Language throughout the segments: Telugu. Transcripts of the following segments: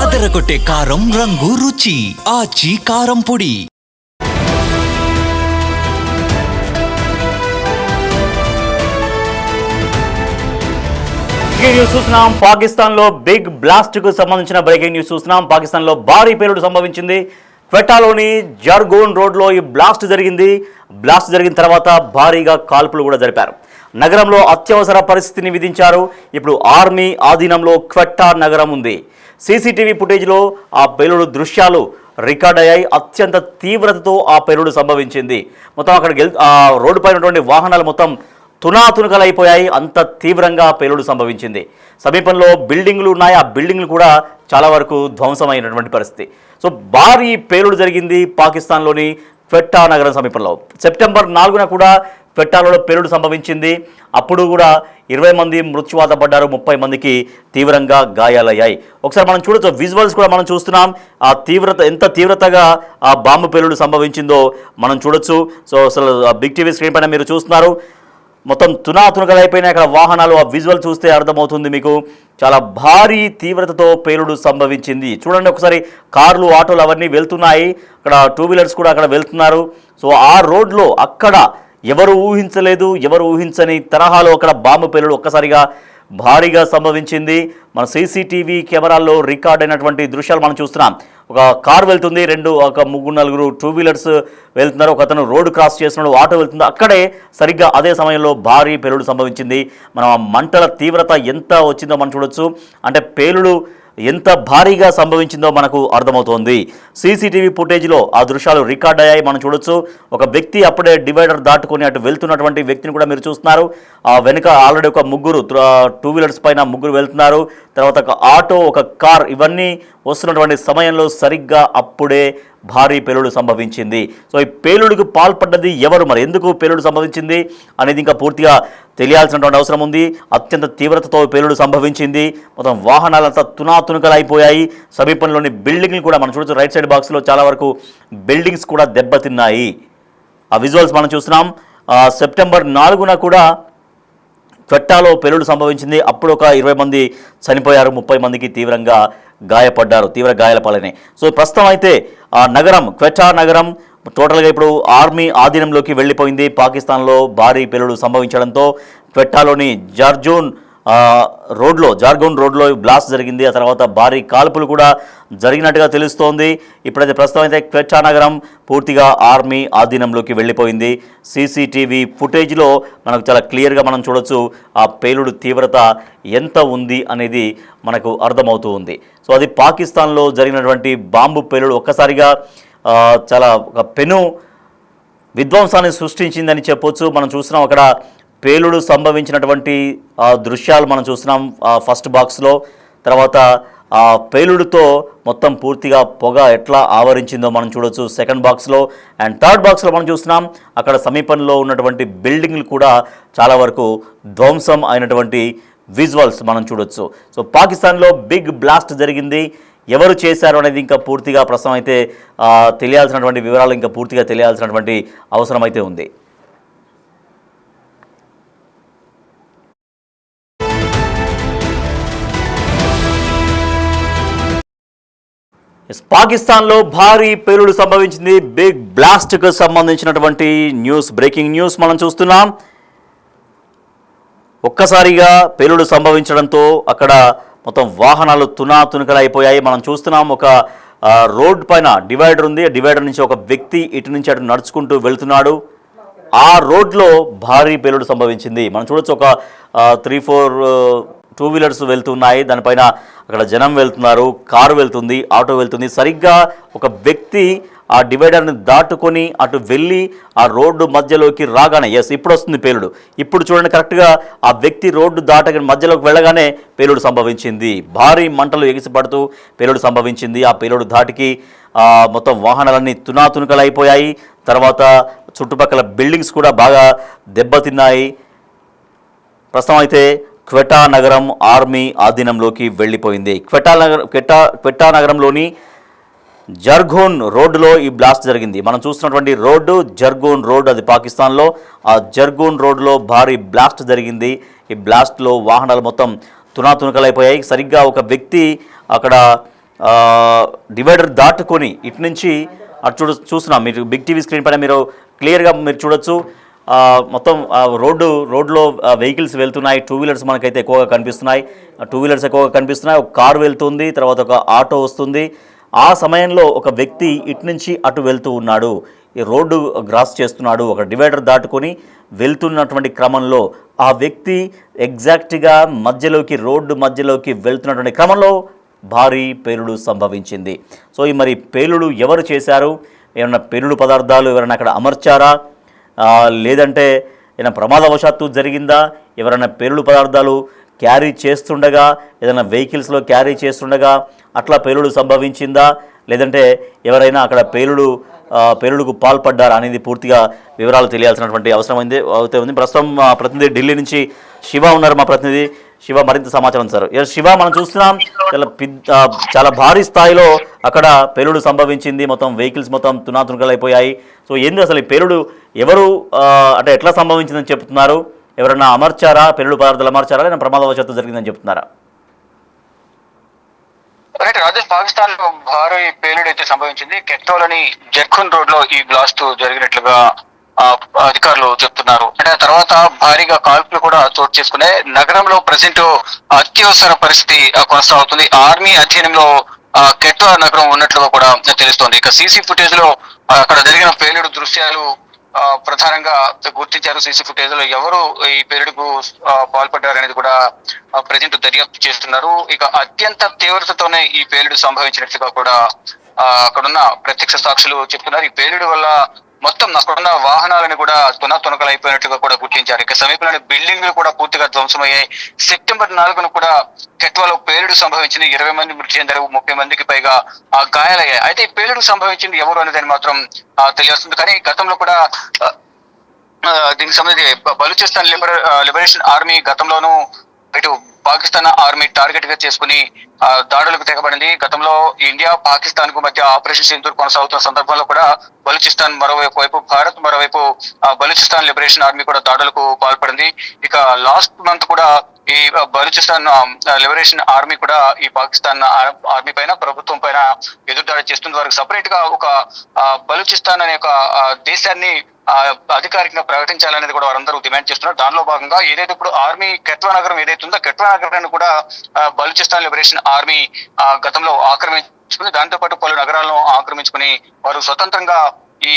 అదరగొట్టే కారం రంగు రుచి ఆచి కారం పొడి. న్యూస్ చూస్తున్నాం. పాకిస్తాన్ లో బిగ్ బ్లాస్ట్ కు సంబంధించిన బ్రేకింగ్ న్యూస్ చూస్తున్నాం. పాకిస్తాన్ లో భారీ పేలుడు సంభవించింది. క్వెటాలోని జర్గోన్ రోడ్ లో ఈ బ్లాస్ట్ జరిగింది. బ్లాస్ట్ జరిగిన తర్వాత భారీగా కాల్పులు కూడా జరిపారు. నగరంలో అత్యవసర పరిస్థితిని విధించారు. ఇప్పుడు ఆర్మీ ఆధీనంలో క్వెట్టా నగరం ఉంది. సీసీటీవీ ఫుటేజ్లో ఆ పేలుడు దృశ్యాలు రికార్డ్ అయ్యాయి. అత్యంత తీవ్రతతో ఆ పేలుడు సంభవించింది. మొత్తం అక్కడికి రోడ్డు పైనటువంటి వాహనాలు మొత్తం తునాతునకలైపోయాయి. అంత తీవ్రంగా పేలుడు సంభవించింది. సమీపంలో బిల్డింగ్లు ఉన్నాయి. ఆ బిల్డింగ్లు కూడా చాలా వరకు ధ్వంసమైనటువంటి పరిస్థితి. సో భారీ పేలుడు జరిగింది పాకిస్తాన్లోని క్వెట్టా నగరం సమీపంలో. సెప్టెంబర్ 4న కూడా క్వెట్టాలో పేలుడు సంభవించింది. అప్పుడు కూడా 20 మంది మృత్యువాత పడ్డారు. 30 మందికి తీవ్రంగా గాయాలయ్యాయి. ఒకసారి మనం చూడొచ్చు, విజువల్స్ కూడా మనం చూస్తున్నాం. ఆ తీవ్రత ఎంత తీవ్రతగా ఆ బాంబు పేలుడు సంభవించిందో మనం చూడొచ్చు. సో అసలు బిగ్ టీవీ స్క్రీన్ పైన మీరు చూస్తున్నారు. మొత్తం తునాతునకలైపోయినాయి అక్కడ వాహనాలు. ఆ విజువల్ చూస్తే అర్థమవుతుంది మీకు. చాలా భారీ తీవ్రతతో పేలుడు సంభవించింది. చూడండి ఒకసారి, కార్లు ఆటోలు అవన్నీ వెళ్తున్నాయి. అక్కడ 2 వీలర్స్ కూడా అక్కడ వెళ్తున్నారు. సో ఆ రోడ్లో అక్కడ ఎవరు ఊహించలేదు, ఎవరు ఊహించని తరహాలో అక్కడ బాంబు పేలుడు ఒక్కసారిగా భారీగా సంభవించింది. మన సీసీటీవీ కెమెరాల్లో రికార్డ్ అయినటువంటి దృశ్యాలు మనం చూస్తున్నాం. ఒక కార్ వెళ్తుంది, ఒక 3-4 2 వీలర్స్ వెళ్తున్నారు. ఒక అతను రోడ్డు క్రాస్ చేస్తున్నాడు, ఆటో వెళ్తుంది. అక్కడే సరిగ్గా అదే సమయంలో భారీ పేలుడు సంభవించింది. మనం ఆ మంటల తీవ్రత ఎంత వచ్చిందో మనం చూడొచ్చు. అంటే పేలుడు ఎంత భారీగా సంభవించిందో మనకు అర్థమవుతోంది. సీసీటీవీ ఫుటేజ్లో ఆ దృశ్యాలు రికార్డ్ అయ్యాయి, మనం చూడొచ్చు. ఒక వ్యక్తి అప్పుడే డివైడర్ దాటుకొని అటు వెళ్తున్నటువంటి వ్యక్తిని కూడా మీరు చూస్తున్నారు. ఆ వెనుక ఆల్రెడీ ఒక 3 2 వీలర్స్ పైన 3 వెళ్తున్నారు. తర్వాత ఒక ఆటో, ఒక కార్, ఇవన్నీ వస్తున్నటువంటి సమయంలో సరిగ్గా అప్పుడే భారీ పేలుడు సంభవించింది. సో ఈ పేలుడుకు పాల్పడ్డది ఎవరు, మరి ఎందుకు పేలుడు సంభవించింది అనేది ఇంకా పూర్తిగా తెలియాల్సినటువంటి అవసరం ఉంది. అత్యంత తీవ్రతతో పేలుడు సంభవించింది. మొత్తం వాహనాలంతా తునాతునకలైపోయాయి. సమీపంలోని బిల్డింగ్లు కూడా మనం చూడొచ్చు. రైట్ సైడ్ బాక్స్లో చాలా వరకు బిల్డింగ్స్ కూడా దెబ్బతిన్నాయి. ఆ విజువల్స్ మనం చూస్తున్నాం. సెప్టెంబర్ 4న కూడా క్వెట్టాలో పేలుడు సంభవించింది. అప్పుడు ఒక 20 మంది చనిపోయారు, 30 మందికి తీవ్రంగా గాయపడ్డారు, తీవ్ర గాయాల పాలైనాయి. సో ప్రస్తుతం అయితే ఆ నగరం, క్వెట్టా నగరం టోటల్గా ఇప్పుడు ఆర్మీ ఆధీనంలోకి వెళ్ళిపోయింది. పాకిస్తాన్లో భారీ పేలుడు సంభవించడంతో క్వెట్టాలోని జార్గోన్ రోడ్లో బ్లాస్ట్ జరిగింది. ఆ తర్వాత భారీ కాల్పులు కూడా జరిగినట్టుగా తెలుస్తోంది. ఇప్పుడైతే ప్రస్తుతం అయితే క్వెట్టా నగరం పూర్తిగా ఆర్మీ ఆధీనంలోకి వెళ్ళిపోయింది. సీసీటీవీ ఫుటేజ్లో మనకు చాలా క్లియర్గా మనం చూడొచ్చు ఆ పేలుడు తీవ్రత ఎంత ఉంది అనేది మనకు అర్థమవుతూ ఉంది. సో అది పాకిస్తాన్లో జరిగినటువంటి బాంబు పేలుడు ఒక్కసారిగా చాలా ఒక పెను విధ్వంసాన్ని సృష్టించిందని చెప్పొచ్చు. మనం చూస్తున్నాం అక్కడ పేలుడు సంభవించినటువంటి దృశ్యాలు మనం చూస్తున్నాం ఫస్ట్ బాక్స్లో. తర్వాత ఆ పేలుడుతో మొత్తం పూర్తిగా పొగ ఎట్లా ఆవరించిందో మనం చూడొచ్చు సెకండ్ బాక్స్లో. అండ్ థర్డ్ బాక్స్లో మనం చూస్తున్నాం అక్కడ సమీపంలో ఉన్నటువంటి బిల్డింగ్లు కూడా చాలా వరకు ధ్వంసం అయినటువంటి విజువల్స్ మనం చూడొచ్చు. సో పాకిస్తాన్లో బిగ్ బ్లాస్ట్ జరిగింది. ఎవరు చేశారు అనేది ఇంకా పూర్తిగా ప్రస్తుతం అయితే తెలియాల్సినటువంటి వివరాలు ఇంకా పూర్తిగా తెలియాల్సినటువంటి అవసరం అయితే ఉంది. పాకిస్తాన్లో భారీ పేలుడు సంభవించింది. బిగ్ బ్లాస్ట్కు సంబంధించినటువంటి బ్రేకింగ్ న్యూస్ మనం చూస్తున్నాం. ఒక్కసారిగా పేలుడు సంభవించడంతో అక్కడ మొత్తం వాహనాలు తునాతునకలైపోయాయి. మనం చూస్తున్నాం ఒక రోడ్ పైన డివైడర్ ఉంది. డివైడర్ నుంచి ఒక వ్యక్తి ఇటు నుంచి అటు నడుచుకుంటూ వెళ్తున్నాడు. ఆ రోడ్లో భారీ పేలుడు సంభవించింది. మనం చూడొచ్చు ఒక 3-4 2 వీలర్స్ వెళ్తున్నాయి. దానిపైన అక్కడ జనం వెళ్తున్నారు, కారు వెళ్తుంది, ఆటో వెళ్తుంది. సరిగ్గా ఒక వ్యక్తి ఆ డివైడర్ని దాటుకొని అటు వెళ్ళి ఆ రోడ్డు మధ్యలోకి రాగానే ఇప్పుడు వస్తుంది పేలుడు. ఇప్పుడు చూడండి, కరెక్ట్గా ఆ వ్యక్తి రోడ్డు దాటని మధ్యలోకి వెళ్ళగానే పేలుడు సంభవించింది. భారీ మంటలు ఎగిసిపడుతూ పేలుడు సంభవించింది. ఆ పేలుడు ధాటికి మొత్తం వాహనాలన్నీ తునాతునకలైపోయాయి. తర్వాత చుట్టుపక్కల బిల్డింగ్స్ కూడా బాగా దెబ్బతిన్నాయి. ప్రస్తుతం అయితే క్వెట్టా నగరం ఆర్మీ ఆధీనంలోకి వెళ్ళిపోయింది. క్వెట్టా నగరంలోని జర్గోన్ రోడ్డులో ఈ బ్లాస్ట్ జరిగింది. మనం చూస్తున్నటువంటి రోడ్డు జర్గోన్ రోడ్, అది పాకిస్తాన్లో. ఆ జర్గోన్ రోడ్లో భారీ బ్లాస్ట్ జరిగింది. ఈ బ్లాస్ట్లో వాహనాలు మొత్తం తునాతునకలైపోయాయి. సరిగ్గా ఒక వ్యక్తి అక్కడ డివైడర్ దాటుకొని ఇటు నుంచి అటు చూస్తున్నాం. మీరు బిగ్ టీవీ స్క్రీన్ పైన మీరు క్లియర్గా మీరు చూడొచ్చు. మొత్తం రోడ్లో వెహికల్స్ వెళ్తున్నాయి. టూ వీలర్స్ మనకైతే ఎక్కువగా కనిపిస్తున్నాయి. ఎక్కువగా కనిపిస్తున్నాయి. ఒక కారు వెళ్తుంది, తర్వాత ఒక ఆటో వస్తుంది. ఆ సమయంలో ఒక వ్యక్తి ఇటు నుంచి అటు వెళ్తూ ఉన్నాడు, ఈ రోడ్డు క్రాస్ చేస్తున్నాడు. ఒక డివైడర్ దాటుకొని వెళ్తున్నటువంటి క్రమంలో ఆ వ్యక్తి ఎగ్జాక్ట్గా రోడ్డు మధ్యలోకి వెళ్తున్నటువంటి క్రమంలో భారీ పేలుడు సంభవించింది. సో ఈ మరి పేలుడు ఎవరు చేశారు? ఏమన్నా పేలుడు పదార్థాలు ఎవరైనా అక్కడ అమర్చారా, లేదంటే ఏదైనా ప్రమాదవశాత్తు జరిగిందా? ఎవరైనా పేలుడు పదార్థాలు క్యారీ చేస్తుండగా, ఏదైనా వెహికల్స్లో క్యారీ చేస్తుండగా అట్లా పేలుడు సంభవించిందా, లేదంటే ఎవరైనా అక్కడ పేలుడుకు పాల్పడ్డారా అనేది పూర్తిగా వివరాలు తెలియాల్సినటువంటి అవసరం ఉంది. ప్రస్తుతం మా ప్రతినిధి ఢిల్లీ నుంచి శివ ఉన్నారు. మా ప్రతినిధి శివ మరింత సమాచారం సార్. శివ, మనం చూస్తున్నాం చాలా భారీ స్థాయిలో అక్కడ పేలుడు సంభవించింది. మొత్తం వెహికల్స్ మొత్తం తునాతునకలైపోయాయి. సో ఏంది అసలు ఈ పేలుడు ఎవరు అంటే ఎట్లా సంభవించిందని చెప్తున్నారు? ఎవరైనా అమర్చారా, పేలుడు పదార్థాలు అమర్చారా, లేదా ప్రమాదవశాత్తు జరిగిందని చెప్తున్నారా? రాజేష్, పాకిస్తాన్ లో భారీ పేలుడు అయితే సంభవించింది. కెట్రోలోని జర్ఖున్ రోడ్ లో ఈ బ్లాస్ట్ జరిగినట్లుగా అధికారులు చెప్తున్నారు. అంటే ఆ తర్వాత భారీగా కాల్పులు కూడా చోటు చేసుకున్నాయి. నగరంలో ప్రజెంట్ అత్యవసర పరిస్థితి కొనసాగుతుంది. ఆర్మీ అధ్యయనంలో కెట్వా నగరం ఉన్నట్లుగా కూడా తెలుస్తోంది. ఇక సీసీ ఫుటేజ్ లో అక్కడ జరిగిన పేలుడు దృశ్యాలు ప్రధానంగా గుర్తించారు. సీసీ ఫుటేజ్ లో ఎవరు ఈ పేలుడుకు పాల్పడ్డారనేది కూడా ప్రజెంట్ దర్యాప్తు చేస్తున్నారు. ఇక అత్యంత తీవ్రతతోనే ఈ పేలుడు సంభవించినట్లుగా కూడా అక్కడున్న ప్రత్యక్ష సాక్షులు చెప్తున్నారు. ఈ పేలుడు వల్ల మొత్తం అక్కడున్న వాహనాలను కూడా తునకలు అయిపోయినట్లుగా కూడా గుర్తించారు. ఇక సమీపంలోని బిల్డింగ్లు కూడా పూర్తిగా ధ్వంసమయ్యాయి. సెప్టెంబర్ 4న కూడా కెట్వాలో పేలుడు సంభవించింది. 20 మంది మృతి చెందారు, 30 మందికి పైగా గాయాలయ్యాయి. అయితే ఈ పేలుడు సంభవించింది ఎవరు అనేదాన్ని మాత్రం తెలియస్తుంది. కానీ గతంలో కూడా దీనికి సంబంధించి బలూచిస్తాన్ లిబరేషన్ ఆర్మీ గతంలోనూ ఇటు పాకిస్తాన్ ఆర్మీ టార్గెట్ గా చేసుకుని దాడులకు తెగబడింది. గతంలో ఇండియా పాకిస్తాన్ కు మధ్య ఆపరేషన్ సింధూర్ కొనసాగుతున్న సందర్భంలో కూడా బలూచిస్తాన్ మరోవైపు భారత్ మరోవైపు బలూచిస్తాన్ లిబరేషన్ ఆర్మీ కూడా దాడులకు పాల్పడింది. ఇక లాస్ట్ మంత్ కూడా ఈ బలూచిస్తాన్ లిబరేషన్ ఆర్మీ కూడా ఈ పాకిస్తాన్ ఆర్మీ పైన, ప్రభుత్వం పైన ఎదురుదాడి చేస్తుంది. వారికి సపరేట్ గా ఒక బలూచిస్తాన్ అనే ఒక దేశాన్ని అధికారికంగా ప్రకటించాలనేది కూడా వారందరూ డిమాండ్ చేస్తున్నారు. దానిలో భాగంగా ఏదైతే ఇప్పుడు ఆర్మీ కెట్వా నగరం ఏదైతే ఉందో, కెట్వా నగరాన్ని కూడా బలూచిస్తాన్ లిబరేషన్ ఆర్మీ గతంలో ఆక్రమించుకుని, దాంతో పాటు పలు నగరాలను ఆక్రమించుకుని వారు స్వతంత్రంగా ఈ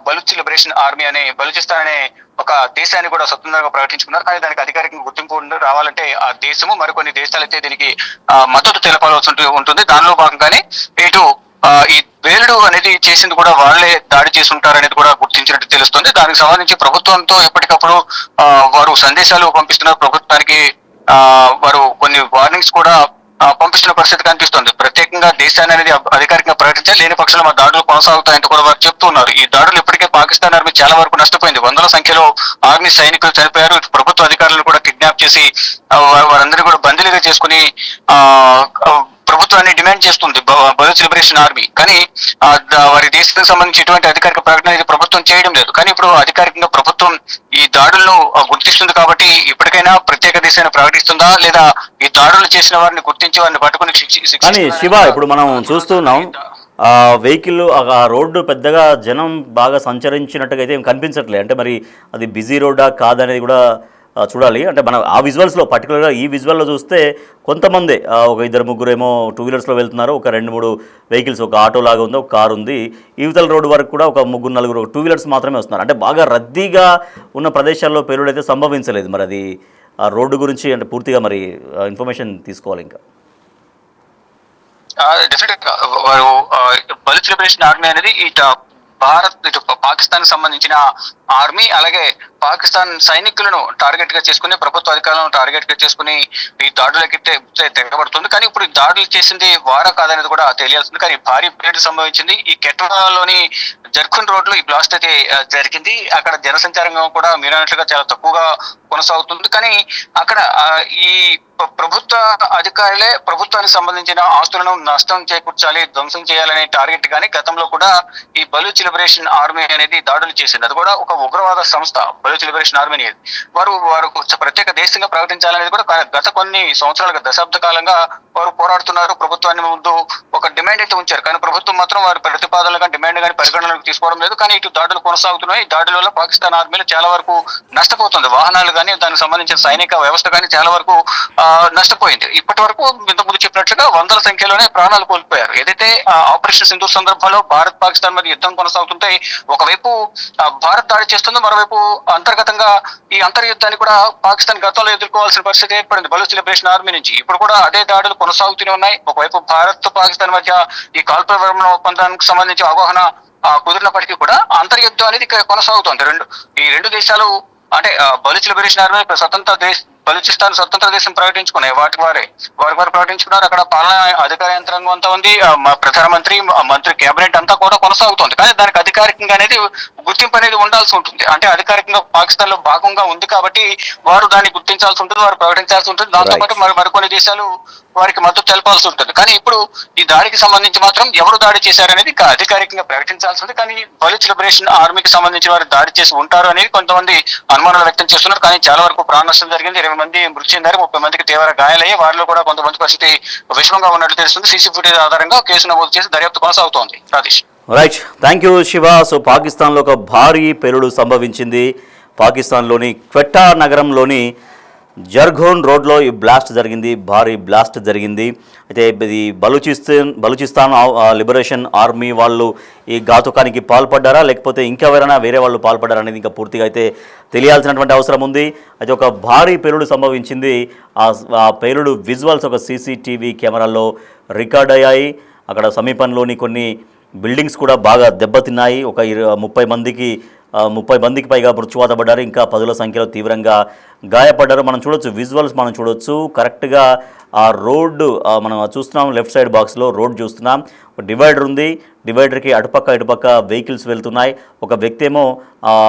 బలూచ్ లిబరేషన్ ఆర్మీ అనే బలూచిస్తాన్ అనే ఒక దేశాన్ని కూడా స్వతంత్రంగా ప్రకటించుకున్నారు. కానీ దానికి అధికారికంగా గుర్తింపు రావాలంటే ఆ దేశము మరికొన్ని దేశాలైతే దీనికి మద్దతు తెలపాల్సి ఉంటుంది. దానిలో భాగంగానే ఇటు ఈ పేలుడు అనేది చేసింది కూడా వాళ్లే దాడి చేసి ఉంటారనేది కూడా గుర్తించినట్టు తెలుస్తుంది. దానికి సంబంధించి ప్రభుత్వంతో ఎప్పటికప్పుడు వారు సందేశాలు పంపిస్తున్నారు. ప్రభుత్వానికి వారు కొన్ని వార్నింగ్స్ కూడా పంపిస్తున్న పరిస్థితి కనిపిస్తుంది. ప్రత్యేకంగా దేశాన్ని అనేది అధికారికంగా ప్రకటించాలి, లేని పక్షంలో మా దాడులు కొనసాగుతాయంటూ కూడా వారు చెప్తున్నారు. ఈ దాడులు ఇప్పటికే పాకిస్తాన్ ఆర్మీ చాలా వరకు నష్టపోయింది. వందల సంఖ్యలో ఆర్మీ సైనికులు చనిపోయారు. ప్రభుత్వ అధికారులను కూడా కిడ్నాప్ చేసి వారందరినీ కూడా బందీలుగా చేసుకుని ప్రభుత్వాన్ని డిమాండ్ చేస్తుంది బలూచ్ లిబరేషన్ ఆర్మీ. కానీ వారి దేశానికి సంబంధించి ఎటువంటి అధికారిక ప్రకటన అనేది ప్రభుత్వం చేయడం లేదు. కానీ ఇప్పుడు అధికారికంగా ప్రభుత్వం ఈ దాడులను గుర్తిస్తుంది కాబట్టి ఇప్పటికైనా ప్రత్యేక దేశాన్ని ప్రకటిస్తుందా, లేదా ఈ దాడులు చేసిన వారిని గుర్తించి వారిని పట్టుకుని కానీ శివ, ఇప్పుడు మనం చూస్తున్నాం వెహికల్ ఆ రోడ్డు పెద్దగా జనం బాగా సంచరించినట్టుగా అయితే ఏం కనిపించట్లేదు. అంటే మరి అది బిజీ రోడ్డా కాదనేది కూడా చూడాలి. అంటే మనం ఆ విజువల్స్లో పర్టికులర్గా ఈ విజువల్లో చూస్తే కొంతమంది ఒక 2-3 ఏమో టూ వీలర్స్లో వెళ్తున్నారు, ఒక 2-3 వెహికల్స్, ఒక ఆటో లాగా ఉంది, ఒక కారు ఉంది. ఈవతల రోడ్డు వరకు కూడా ఒక 3-4 టూ వీలర్స్ మాత్రమే వస్తున్నారు. అంటే బాగా రద్దీగా ఉన్న ప్రదేశాల్లో పేలుడు అయితే సంభవించలేదు. మరి అది ఆ రోడ్డు గురించి అంటే పూర్తిగా మరి ఇన్ఫర్మేషన్ తీసుకోవాలి. ఇంకా డెఫినెట్ గా వారు బలూచ్ లిబరేషన్ ఆర్మీ అనేది ఇటు పాకిస్తాన్ సంబంధించిన ఆర్మీ, అలాగే పాకిస్తాన్ సైనికులను టార్గెట్ గా చేసుకుని, ప్రభుత్వ అధికారులను టార్గెట్ గా చేసుకుని ఈ దాడులకి తెగబడుతుంది. కానీ ఇప్పుడు ఈ దాడులు చేసింది వారా కాదనేది కూడా తెలియాల్సింది. కానీ భారీ పేలుడు సంభవించింది. ఈ కెట్వాలోని జర్ఖున్ రోడ్ లో ఈ బ్లాస్ట్ అయితే జరిగింది. అక్కడ జనసంచారం కూడా మీరు అన్నట్లుగా చాలా తక్కువగా కొనసాగుతుంది. కానీ అక్కడ ఈ ప్రభుత్వ అధికారులే ప్రభుత్వానికి సంబంధించిన ఆస్తులను నష్టం చేకూర్చాలి, ధ్వంసం చేయాలనే టార్గెట్ గానీ గతంలో కూడా ఈ బలూచ్ లిబరేషన్ ఆర్మీ అనేది దాడులు చేసింది. అది కూడా ఒక ఉగ్రవాద సంస్థ. బలూచ్ లిబరేషన్ ఆర్మీ వారు ప్రత్యేక దేశంగా ప్రకటించాలనేది కూడా గత కొన్ని సంవత్సరాలుగా దశాబ్ద కాలంగా వారు పోరాడుతున్నారు. ప్రభుత్వాన్ని ముందు ఒక డిమాండ్ అయితే ఉంచారు, కానీ ప్రభుత్వం మాత్రం వారి ప్రతిపాదనలు కానీ డిమాండ్ కానీ పరిగణనలోకి తీసుకోవడం లేదు. కానీ ఇటు దాడులు కొనసాగుతున్నాయి. ఈ దాడుల వల్ల పాకిస్తాన్ ఆర్మీలో చాలా వరకు నష్టపోతుంది. వాహనాలు కానీ దానికి సంబంధించిన సైనిక వ్యవస్థ కానీ చాలా వరకు నష్టపోయింది. ఇప్పటి వరకు ఇంతకుముందు చెప్పినట్లుగా వందల సంఖ్యలోనే ప్రాణాలు కోల్పోయారు. ఏదైతే ఆపరేషన్ సింధూర్ సందర్భంలో భారత్ పాకిస్తాన్ మధ్య యుద్ధం కొనసాగుతుంటే ఒకవైపు భారత్ దాడి చేస్తుంది, మరోవైపు అంతర్గతంగా ఈ అంతర్యుద్ధాన్ని కూడా పాకిస్తాన్ గతంలో ఎదుర్కోవాల్సిన పరిస్థితి ఏర్పడింది బలూచ్ లిబరేషన్ ఆర్మీ నుంచి. ఇప్పుడు కూడా అదే దాడులు కొనసాగుతూనే ఉన్నాయి. ఒకవైపు భారత్ పాకిస్తాన్ మధ్య ఈ కాల్పుల విరమణ ఒప్పందానికి సంబంధించి అవగాహన కుదిరినప్పటికీ కూడా అంతర్యుద్ధం అనేది కొనసాగుతోంది. ఈ రెండు దేశాలు అంటే బలూచ్ లిబరేషన్ ఆర్మీ బలూచిస్తాన్ స్వతంత్ర దేశం ప్రకటించుకున్నాయి. వారు ప్రకటించుకున్నారు. అక్కడ పాలనా అధికార యంత్రాంగం అంతా ఉంది. ప్రధానమంత్రి మంత్రి కేబినెట్ అంతా కూడా కొనసాగుతుంది. కానీ దానికి అధికారికంగా అనేది గుర్తింపు అనేది ఉండాల్సి ఉంటుంది. అంటే అధికారికంగా పాకిస్తాన్ లో భాగంగా ఉంది కాబట్టి వారు దాన్ని గుర్తించాల్సి ఉంటుంది, వారు ప్రకటించాల్సి ఉంటుంది. దాంతో పాటు మరికొన్ని దేశాలు వారికి మద్దతు తెలపాల్సి ఉంటుంది. కానీ ఇప్పుడు ఈ దాడికి సంబంధించి మాత్రం ఎవరు దాడి చేశారనేది అధికారికంగా ప్రకటించాల్సి ఉంది. కానీ బలూచ్ లిబరేషన్ ఆర్మీకి సంబంధించి వారు దాడి చేసి ఉంటారు అనేది కొంతమంది అనుమానాలు వ్యక్తం చేస్తున్నారు. కానీ చాలా వరకు ప్రాణ నష్టం జరిగింది. 20 మంది మృతి చెందారు, 30 మందికి తీవ్ర గాయాలయ్యి. వారిలో కూడా కొంతమంది పరిస్థితి విషమంగా ఉన్నట్లు తెలుస్తుంది. సీసీ ఫుటేజ్ ఆధారంగా కేసు నమోదు చేసి దర్యాప్తు కొనసాగుతోంది. Rajesh. Right, thank you Shiva. So పాకిస్తాన్లో ఒక భారీ పేలుడు సంభవించింది. పాకిస్తాన్లోని క్వెట్టా నగరంలోని జర్గోన్ రోడ్లో ఈ బ్లాస్ట్ జరిగింది, భారీ బ్లాస్ట్ జరిగింది. అయితే ఇది బలూచిస్తాన్ లిబరేషన్ ఆర్మీ వాళ్ళు ఈ ఘాతుకానికి పాల్పడ్డారా, లేకపోతే ఇంకెవరైనా వేరే వాళ్ళు పాల్పడ్డారా అనేది ఇంకా పూర్తిగా అయితే తెలియాల్సినటువంటి అవసరం ఉంది. అయితే ఒక భారీ పేలుడు సంభవించింది. ఆ పేలుడు విజువల్స్ ఒక సీసీటీవీ కెమెరాల్లో రికార్డ్ అయ్యాయి. అక్కడ సమీపంలోని కొన్ని బిల్డింగ్స్ కూడా బాగా దెబ్బతిన్నాయి. ఒక 30 మందికి పైగా మృత్యువాత పడ్డారు. ఇంకా పదుల సంఖ్యలో తీవ్రంగా గాయపడ్డారు. మనం చూడొచ్చు, విజువల్స్ మనం చూడొచ్చు. కరెక్ట్గా ఆ రోడ్డు మనం చూస్తున్నాం, లెఫ్ట్ సైడ్ బాక్స్లో రోడ్ చూస్తున్నాం. డివైడర్ ఉంది, డివైడర్కి అటుపక్క వెహికల్స్ వెళ్తున్నాయి. ఒక వ్యక్తి ఏమో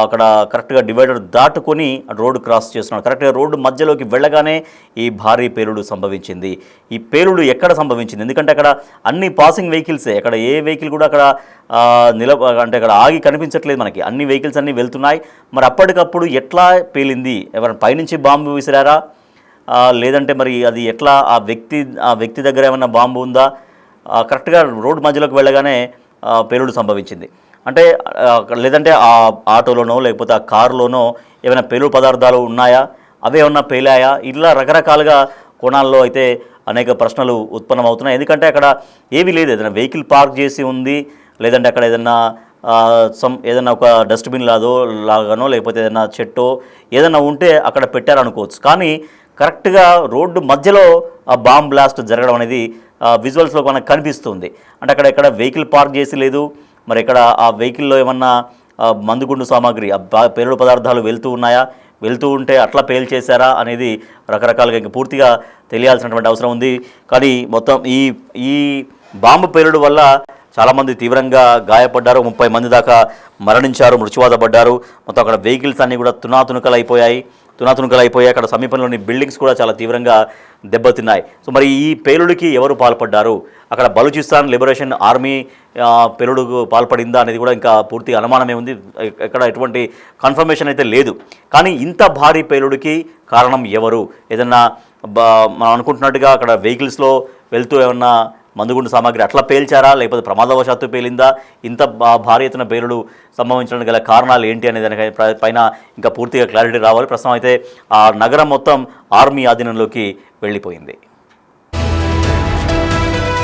అక్కడ కరెక్ట్గా డివైడర్ దాటుకొని రోడ్డు క్రాస్ చేస్తున్నాడు. కరెక్ట్గా రోడ్డు మధ్యలోకి వెళ్ళగానే ఈ భారీ పేలుడు సంభవించింది. ఈ పేలుడు ఎక్కడ సంభవించింది? ఎందుకంటే అక్కడ అన్ని పాసింగ్ వెహికల్సే, అక్కడ ఏ వెహికల్ కూడా అక్కడ అంటే అక్కడ ఆగి కనిపించట్లేదు మనకి. అన్ని వెహికల్స్ అన్నీ వెళ్తున్నాయి. మరి అప్పటికప్పుడు ఎట్లా పేలింది? ఎవరైనా పైనుంచి బాంబు విసిరారా, లేదంటే మరి అది ఎట్లా ఆ వ్యక్తి దగ్గర ఏమైనా బాంబు ఉందా? కరెక్ట్గా రోడ్డు మధ్యలోకి వెళ్ళగానే పేలుడు సంభవించింది. అంటే లేదంటే ఆ ఆటోలోనో లేకపోతే ఆ కారులోనో ఏమైనా పేలుడు పదార్థాలు ఉన్నాయా, అవే ఏమన్నా పేలాయా? ఇలా రకరకాలుగా కోణాల్లో అయితే అనేక ప్రశ్నలు ఉత్పన్నమవుతున్నాయి. ఎందుకంటే అక్కడ ఏమీ లేదు, ఏదైనా వెహికల్ పార్క్ చేసి ఉంది, లేదంటే అక్కడ ఏదైనా ఒక డస్ట్బిన్ లాగానో లేకపోతే ఏదైనా చెట్టో ఏదైనా ఉంటే అక్కడ పెట్టారనుకోవచ్చు. కానీ కరెక్ట్గా రోడ్డు మధ్యలో ఆ బాంబ్ బ్లాస్ట్ జరగడం అనేది విజువల్స్లో మనకు కనిపిస్తుంది. అంటే అక్కడ వెహికల్ పార్క్ చేసి లేదు, మరి ఇక్కడ ఆ వెహికల్లో ఏమన్నా మందుగుండు సామాగ్రి, పేలుడు పదార్థాలు వెళ్తూ ఉంటే అట్లా పేల్చేశారా అనేది రకరకాలుగా ఇంకా పూర్తిగా తెలియాల్సినటువంటి అవసరం ఉంది. కానీ మొత్తం ఈ బాంబు పేలుడు వల్ల చాలామంది తీవ్రంగా గాయపడ్డారు, 30 మంది దాకా మరణించారు, మృత్యువాత పడ్డారు. మొత్తం అక్కడ వెహికల్స్ అన్నీ కూడా తునాతునకలైపోయాయి. అక్కడ సమీపంలోని బిల్డింగ్స్ కూడా చాలా తీవ్రంగా దెబ్బతిన్నాయి. సో మరి ఈ పేలుడికి ఎవరు పాల్పడ్డారు? అక్కడ బలూచిస్తాన్ లిబరేషన్ ఆర్మీ పేలుడుకు పాల్పడిందా అనేది కూడా ఇంకా పూర్తి అనుమానమే ఉంది. ఎక్కడ ఎటువంటి కన్ఫర్మేషన్ అయితే లేదు. కానీ ఇంత భారీ పేలుడికి కారణం ఎవరు? ఏదన్నా మనం అనుకుంటున్నట్టుగా అక్కడ వెహికల్స్లో వెళ్తూ ఏమన్నా మందుగుండు సామాగ్రి అట్లా పేల్చారా, లేకపోతే ప్రమాదవశాత్తు పేలిందా? ఇంత భారీ ఎత్తున పేలుడు సంభవించడానికి గల కారణాలు ఏంటి అనే దాని పైన ఇంకా పూర్తిగా క్లారిటీ రావాలి. ప్రస్తుతం అయితే ఆ నగరం మొత్తం ఆర్మీ ఆధీనంలోకి వెళ్ళిపోయింది.